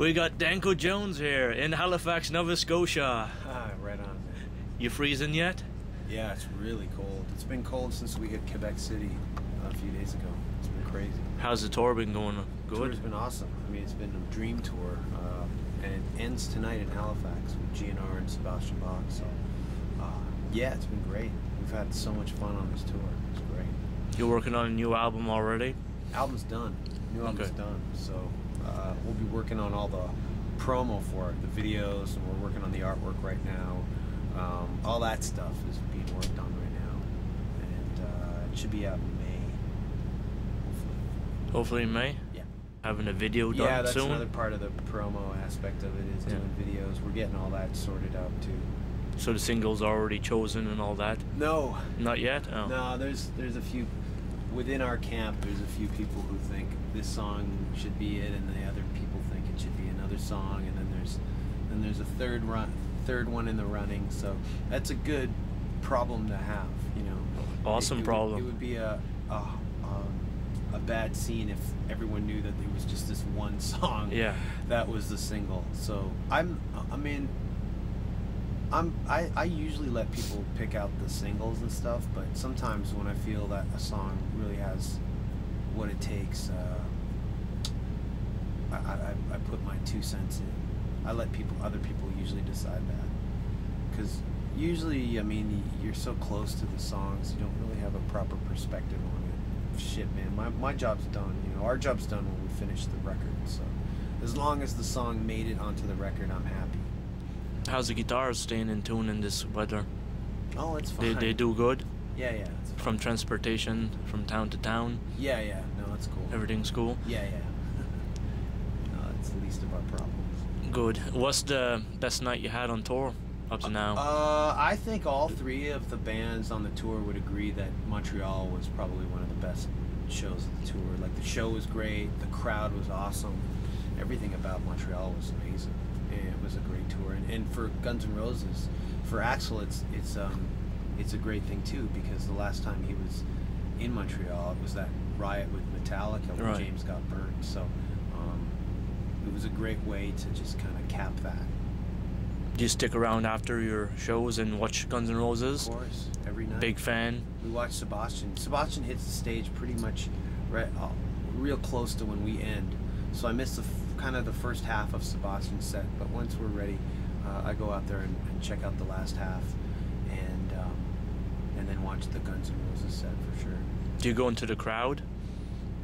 We got Danko Jones here in Halifax, Nova Scotia. Ah, right on, man. You freezing yet? Yeah, it's really cold. It's been cold since we hit Quebec City a few days ago. It's been crazy. How's the tour been going? The tour's been awesome. I mean, it's been a dream tour, and it ends tonight in Halifax with GNR and Sebastian Bach. So, yeah, it's been great. We've had so much fun on this tour. It's great. You're working on a new album already? Album's done. New album's done. So we'll be working on all the promo for it, the videos, and we're working on the artwork right now. All that stuff is being worked on right now, and it should be out in May, hopefully. Hopefully in May? Yeah. Having a video done soon? Yeah, that's another part of the promo aspect of it is doing videos. We're getting all that sorted out too. So the single's already chosen and all that? No. Not yet? Oh. No, there's a few within our camp. There's a few people who think this song should be it, and the other people think it should be another song, and then there's a third one in the running. So that's a good problem to have, you know. Awesome problem. It would be a bad scene if everyone knew that it was just this one song. Yeah. That was the single. So I usually let people pick out the singles and stuff, but sometimes when I feel that a song really has what it takes, I put my 2 cents in. I let other people usually decide that, because usually, I mean, you're so close to the songs, you don't really have a proper perspective on it. Shit, man, my job's done. You know, our job's done when we finish the record. So as long as the song made it onto the record, I'm happy. How's the guitars staying in tune in this weather? Oh, it's fine. They do good? Yeah, it's fine. From transportation, from town to town? Yeah, no, it's cool. Everything's cool? Yeah. No, it's the least of our problems. Good. What's the best night you had on tour up to now? I think all three of the bands on the tour would agree that Montreal was probably one of the best shows of the tour. Like, the show was great, the crowd was awesome, everything about Montreal was amazing. It was a great tour, and for Guns N' Roses, for Axl, it's a great thing too, because the last time he was in Montreal, it was that riot with Metallica where James got burned. So it was a great way to just kind of cap that. Do you stick around after your shows and watch Guns N' Roses? Of course, every night. Big fan. We watch Sebastian. Sebastian hits the stage pretty much real close to when we end. So I missed kind of the first half of Sebastian's set, but once we're ready, I go out there and check out the last half, and then watch the Guns N' Roses set for sure. Do you go into the crowd?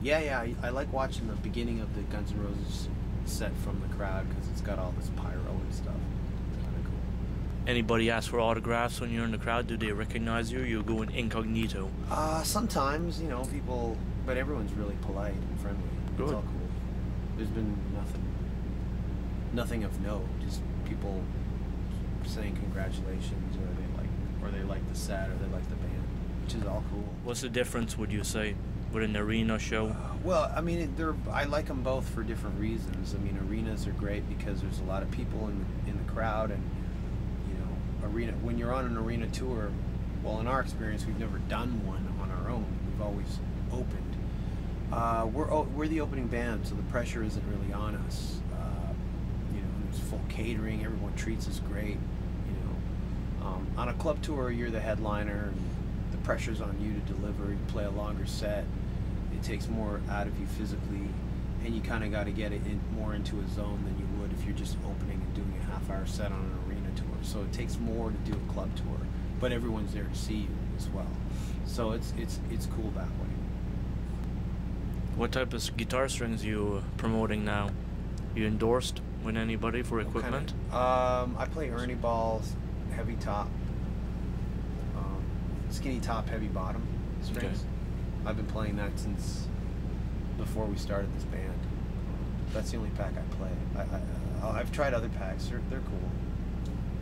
Yeah. I like watching the beginning of the Guns N' Roses set from the crowd, because it's got all this pyro and stuff. It's kind of cool. Anybody ask for autographs when you're in the crowd? Do they recognize you? You go in incognito? Sometimes, you know, people, but everyone's really polite and friendly. Good. It's all cool. There's been nothing of note. Just people saying congratulations, or they like the set, or they like the band, which is all cool. What's the difference, would you say, with an arena show? Well, I mean, I like them both for different reasons. I mean, arenas are great because there's a lot of people in the crowd, and you know, when you're on an arena tour, well, in our experience, we've never done one on our own. We've always opened. We're the opening band, so the pressure isn't really on us. You know, there's full catering. Everyone treats us great. You know, on a club tour, you're the headliner, and the pressure's on you to deliver. You play a longer set. It takes more out of you physically, and you kind of got to get it more into a zone than you would if you're just opening and doing a half-hour set on an arena tour. So it takes more to do a club tour, but everyone's there to see you as well. So it's cool that way. What type of guitar strings are you promoting now? You endorsed with anybody for equipment? I play Ernie Balls, heavy top, skinny top, heavy bottom strings. Okay. I've been playing that since before we started this band. That's the only pack I play. I've tried other packs. They're cool,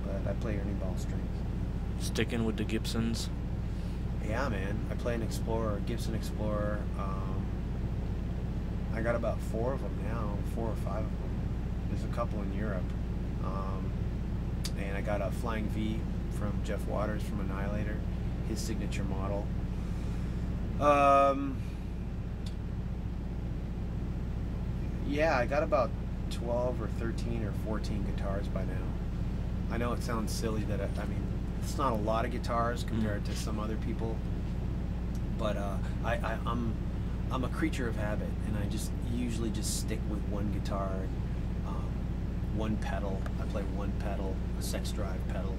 but I play Ernie Ball strings. Sticking with the Gibsons? Yeah, man. I play an Explorer, Gibson Explorer. I got about 4 of them now, 4 or 5 of them. There's a couple in Europe. And I got a Flying V from Jeff Waters from Annihilator, his signature model. Yeah, I got about 12 or 13 or 14 guitars by now. I know it sounds silly that I mean, it's not a lot of guitars compared to some other people, but I'm a creature of habit, and I just usually just stick with one guitar, one pedal. I play one pedal, a Sex Drive pedal,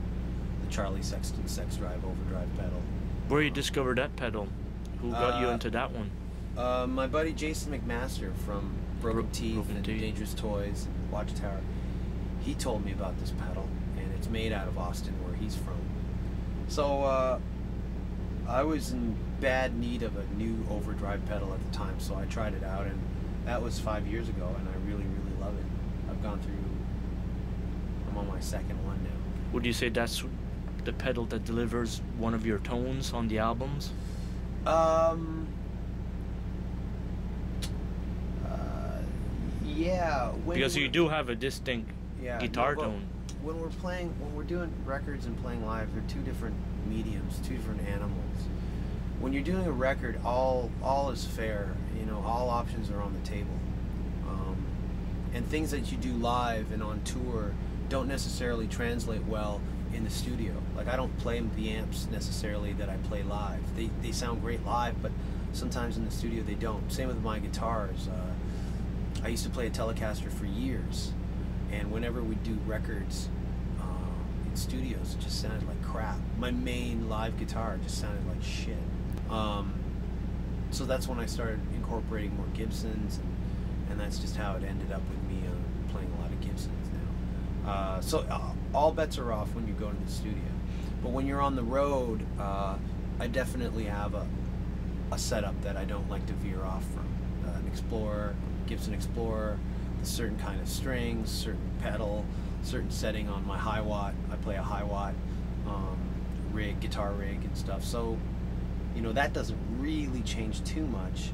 the Charlie Sexton Sex Drive overdrive pedal. Where you discovered that pedal? Who got you into that one? My buddy Jason McMaster from Broken Teeth and Dangerous Toys and Watchtower. He told me about this pedal, and it's made out of Austin, where he's from. So I was in bad need of a new overdrive pedal at the time, so I tried it out, and that was 5 years ago, and I really, really love it. I'm on my second one now. Would you say that's the pedal that delivers one of your tones on the albums? Yeah. Because you do have a distinct guitar tone. When we're doing records and playing live, they're two different mediums, two different animals. When you're doing a record, all is fair. You know, all options are on the table. And things that you do live and on tour don't necessarily translate well in the studio. Like, I don't play the amps necessarily that I play live. They sound great live, but sometimes in the studio they don't. Same with my guitars. I used to play a Telecaster for years, and whenever we do records in studios, it just sounded like crap. My main live guitar just sounded like shit. So that's when I started incorporating more Gibsons, and that's just how it ended up with me playing a lot of Gibsons now. So all bets are off when you go to the studio. But when you're on the road, I definitely have a setup that I don't like to veer off from. An Explorer, Gibson Explorer, a certain kind of strings, certain pedal, certain setting on my high watt. I play a high watt rig, guitar rig and stuff. So, you know, that doesn't really change too much.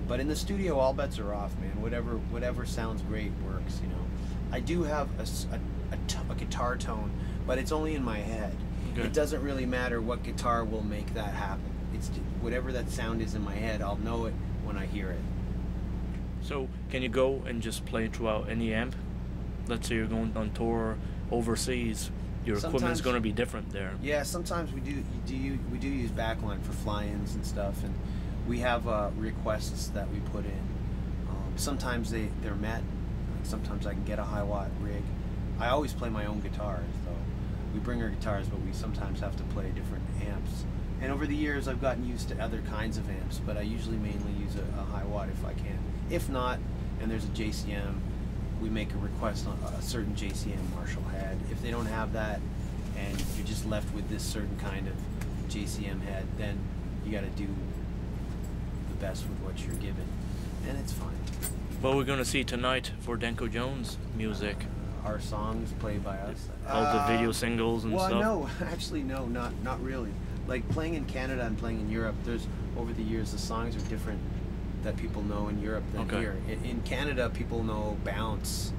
But in the studio, all bets are off, man. Whatever sounds great works, you know. I do have a guitar tone, but it's only in my head. Okay. It doesn't really matter what guitar will make that happen. It's whatever that sound is in my head, I'll know it when I hear it. So, can you go and just play throughout any amp? Let's say you're going on tour overseas, your equipment's going to be different there. Yeah, sometimes we do use backline for fly-ins and stuff, and we have requests that we put in. Sometimes they're met. Like, sometimes I can get a high watt rig. I always play my own guitars, though. We bring our guitars, but we sometimes have to play different amps. And over the years, I've gotten used to other kinds of amps, but I usually mainly use a high watt if I can. If not, and there's a JCM, we make a request on a certain JCM Marshall head. If they don't have that, and you're just left with this certain kind of JCM head, then you got to do the best with what you're given, and it's fine. What we're going to see tonight for Danko Jones music? Our songs played by us. All the video singles and stuff? Well, no, actually, no, not really. Like, playing in Canada and playing in Europe, over the years, the songs are different that people know in Europe than here. In Canada, people know Bounce,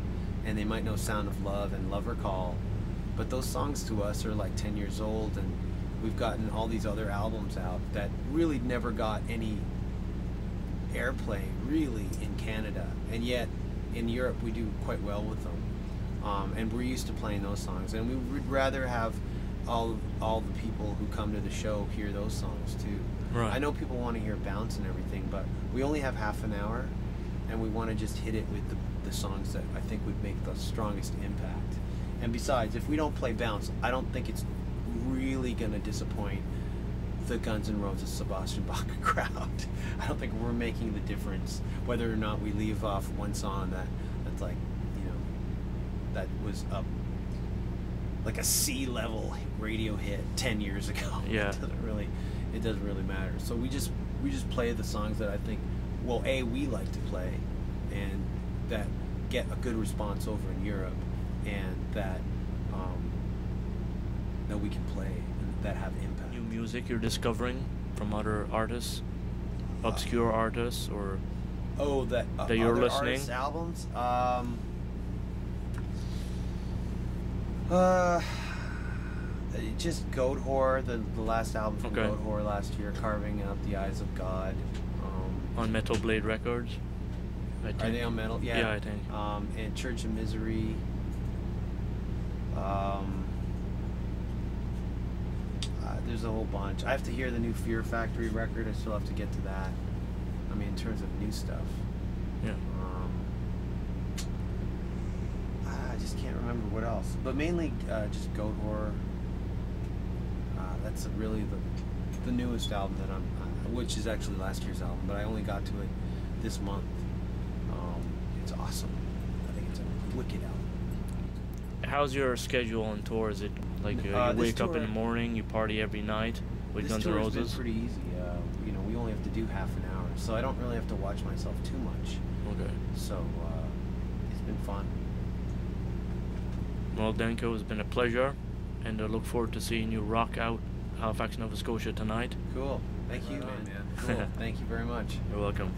and they might know Sound of Love and Lover Call, but those songs to us are like 10 years old, and we've gotten all these other albums out that really never got any airplay, really, in Canada, and yet in Europe we do quite well with them. And we're used to playing those songs, and we would rather have all the people who come to the show hear those songs too. Right. I know people want to hear Bounce and everything, but we only have half an hour, and we want to just hit it with the songs that I think would make the strongest impact. And besides, if we don't play Bounce, I don't think it's really going to disappoint the Guns N' Roses Sebastian Bach crowd. I don't think we're making the difference whether or not we leave off one song that's like, you know, that was up like a C-level radio hit 10 years ago. Yeah. It doesn't really matter. So we just play the songs that I think, well, we like to play, and that get a good response over in Europe, and that we can play and that have impact. New music you're discovering from other artists, obscure artists, or that you're other listening? Artists' albums. Just Goat Whore, the last album from Goat Whore last year, Carving Out the Eyes of God. On Metal Blade Records? I think. Are they on metal? Yeah. Yeah, I think. And Church of Misery. There's a whole bunch. I have to hear the new Fear Factory record. I still have to get to that. I mean, in terms of new stuff. Yeah. I just can't remember what else. But mainly just Goat Horror. That's really the newest album that which is actually last year's album, but I only got to it this month. It's awesome. I think it's a wicked album. How's your schedule on tour? Is it like you wake up in the morning, you party every night with Guns N' Roses? This tour has been pretty easy. You know, we only have to do half an hour, so I don't really have to watch myself too much. Okay. So it's been fun. Well, Danko, it's been a pleasure, and I look forward to seeing you rock out Halifax, Nova Scotia tonight. Cool. Thank you, man. Cool. Thank you very much. You're welcome.